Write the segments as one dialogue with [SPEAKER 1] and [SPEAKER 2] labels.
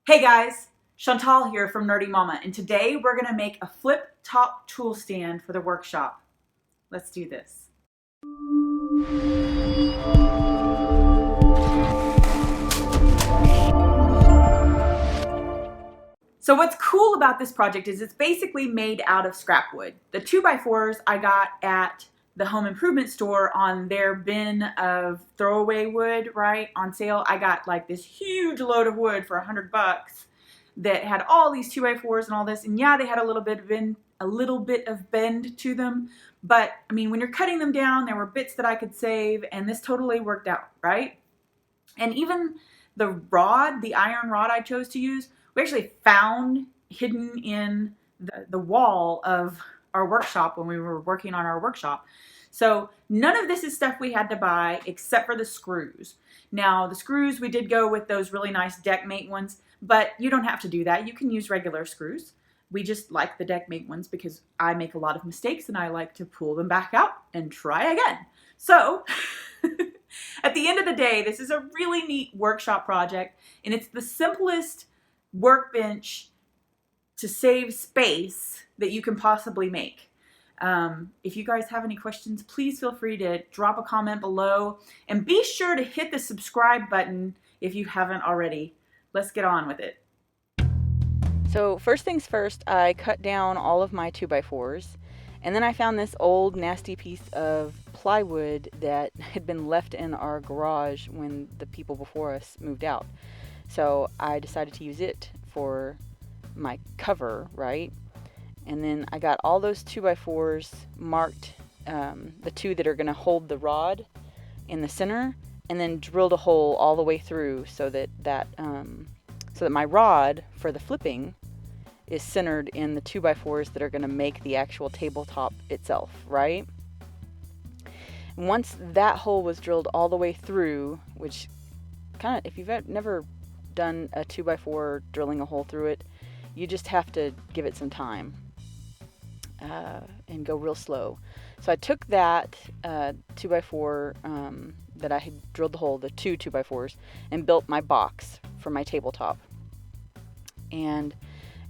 [SPEAKER 1] Hey guys, Chantal here from Nerdy Mama, and today we're going to make a flip top tool stand for the workshop. Let's do this. So what's cool about this project is it's basically made out of scrap wood. The 2x4s I got at the home improvement store on their bin of throwaway wood, right, on sale. I got like this huge load of wood for $100 that had all these 2x4s and all this, and yeah, they had a little bit of bend to them, but I mean, when you're cutting them down, there were bits that I could save, and this totally worked out, right? And even the iron rod I chose to use, we actually found hidden in the wall of our workshop when we were working on our workshop. So none of this is stuff we had to buy except for the screws. Now the screws, we did go with those really nice Deckmate ones, but you don't have to do that. You can use regular screws. We just like the Deckmate ones because I make a lot of mistakes and I like to pull them back out and try again. So at the end of the day, this is a really neat workshop project, and it's the simplest workbench to save space that you can possibly make. If you guys have any questions, please feel free to drop a comment below, and be sure to hit the subscribe button if you haven't already. Let's get on with it.
[SPEAKER 2] So first things first, I cut down all of my 2x4s, and then I found this old nasty piece of plywood that had been left in our garage when the people before us moved out. So I decided to use it for my cover, right? And then I got all those 2x4s marked, the two that are going to hold the rod in the center, and then drilled a hole all the way through so that my rod for the flipping is centered in the 2x4s that are going to make the actual tabletop itself, right? And once that hole was drilled all the way through, which kind of, if you've never done a 2x4 drilling a hole through it, you just have to give it some time and go real slow. So I took that 2x4 that I had drilled the hole, the two 2x4s, and built my box for my tabletop. And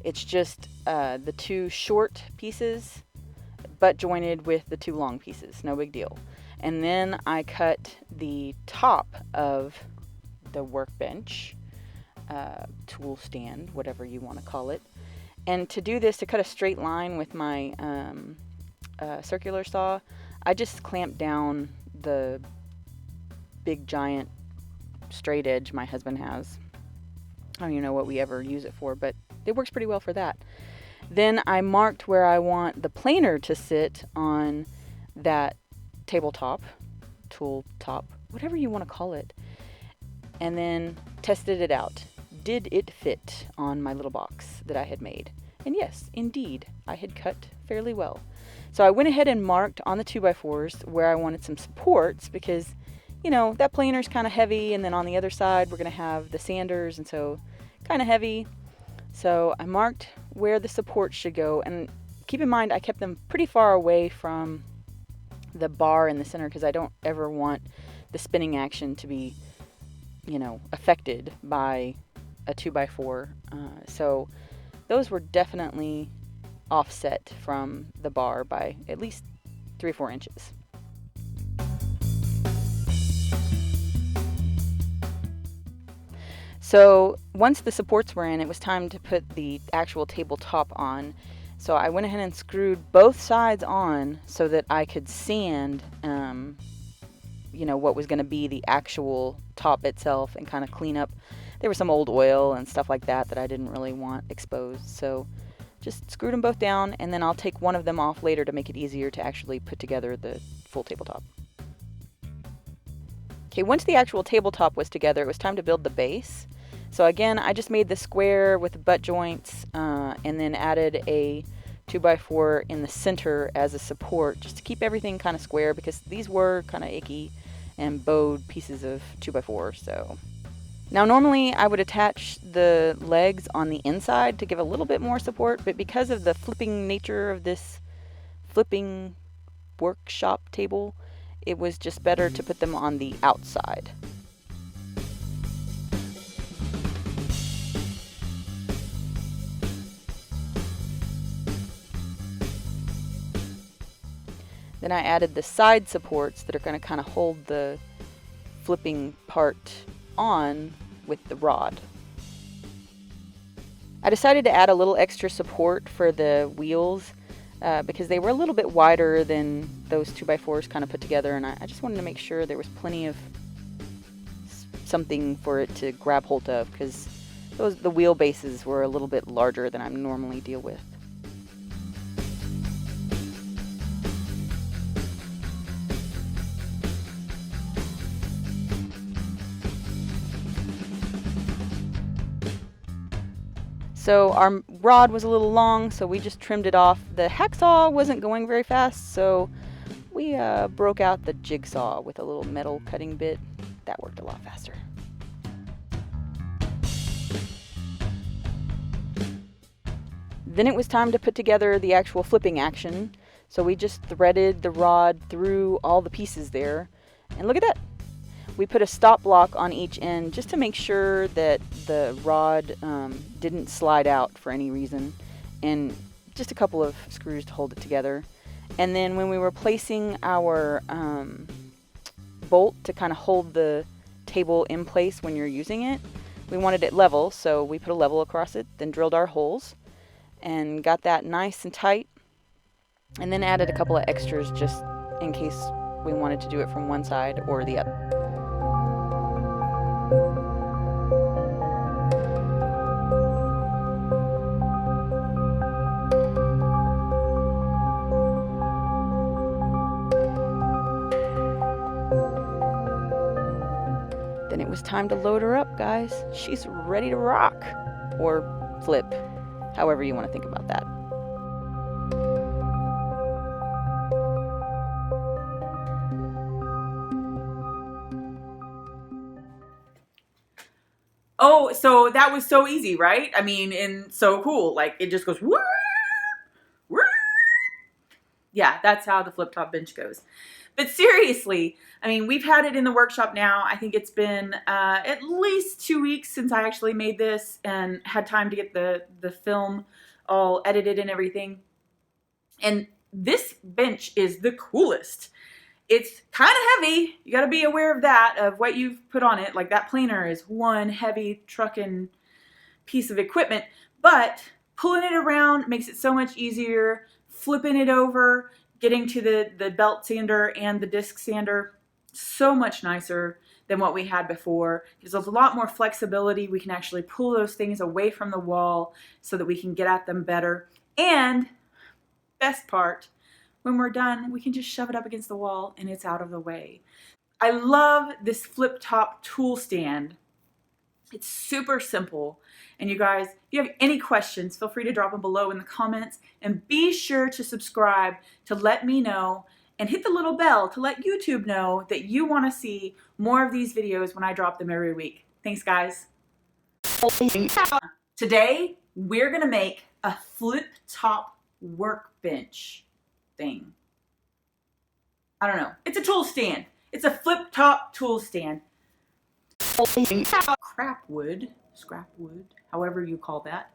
[SPEAKER 2] it's just the two short pieces butt jointed with the two long pieces, no big deal. And then I cut the top of the workbench, tool stand, whatever you want to call it. And to do this, to cut a straight line with my circular saw, I just clamped down the big giant straight edge my husband has. I don't even know what we ever use it for, but it works pretty well for that. Then I marked where I want the planer to sit on that tabletop, tool top, whatever you want to call it, and then tested it out. Did it fit on my little box that I had made? And yes, indeed, I had cut fairly well. So I went ahead and marked on the 2x4s where I wanted some supports because, you know, that planer is kind of heavy, and then on the other side we're going to have the sanders, and so kind of heavy. So I marked where the supports should go, and keep in mind I kept them pretty far away from the bar in the center because I don't ever want the spinning action to be, you know, affected by a 2x4. So those were definitely offset from the bar by at least 3 or 4 inches. So once the supports were in, it was time to put the actual tabletop on. So I went ahead and screwed both sides on so that I could sand, you know, what was going to be the actual top itself and kind of clean up. There was some old oil and stuff like that that I didn't really want exposed. So just screwed them both down, and then I'll take one of them off later to make it easier to actually put together the full tabletop. Okay, once the actual tabletop was together, it was time to build the base. So again, I just made the square with the butt joints and then added a 2x4 in the center as a support just to keep everything kind of square because these were kind of icky and bowed pieces of 2x4. So now normally I would attach the legs on the inside to give a little bit more support, but because of the flipping nature of this flipping workshop table, it was just better to put them on the outside. Then I added the side supports that are going to kind of hold the flipping part on with the rod. I decided to add a little extra support for the wheels because they were a little bit wider than those 2x4s kind of put together, and I just wanted to make sure there was plenty of something for it to grab hold of, because the wheelbases were a little bit larger than I normally deal with. So our rod was a little long, so we just trimmed it off. The hacksaw wasn't going very fast, so we broke out the jigsaw with a little metal cutting bit. That worked a lot faster. Then it was time to put together the actual flipping action. So we just threaded the rod through all the pieces there. And look at that. We put a stop block on each end just to make sure that the rod didn't slide out for any reason, and just a couple of screws to hold it together. And then when we were placing our bolt to kind of hold the table in place when you're using it, we wanted it level, so we put a level across it, then drilled our holes and got that nice and tight, and then added a couple of extras just in case we wanted to do it from one side or the other. Then it was time to load her up, guys. She's ready to rock, or flip, however you want to think about that.
[SPEAKER 1] Oh, so that was so easy, right? I mean, and so cool. Like, it just goes, woo, woo. Yeah, that's how the flip top bench goes. But seriously, I mean, we've had it in the workshop now. I think it's been at least 2 weeks since I actually made this and had time to get the film all edited and everything. And this bench is the coolest. It's kind of heavy. You got to be aware of that, of what you've put on it. Like, that planer is one heavy trucking piece of equipment, but pulling it around makes it so much easier. Flipping it over, getting to the belt sander and the disc sander, so much nicer than what we had before. Gives us a lot more flexibility. We can actually pull those things away from the wall so that we can get at them better. And best part, when we're done, we can just shove it up against the wall and it's out of the way. I love this flip top tool stand. It's super simple. And you guys, if you have any questions, feel free to drop them below in the comments, and be sure to subscribe to let me know, and hit the little bell to let YouTube know that you want to see more of these videos when I drop them every week. Thanks, guys. Today, we're going to make a flip top workbench thing. I don't know. It's a tool stand. It's a flip top tool stand. Scrap wood, however you call that.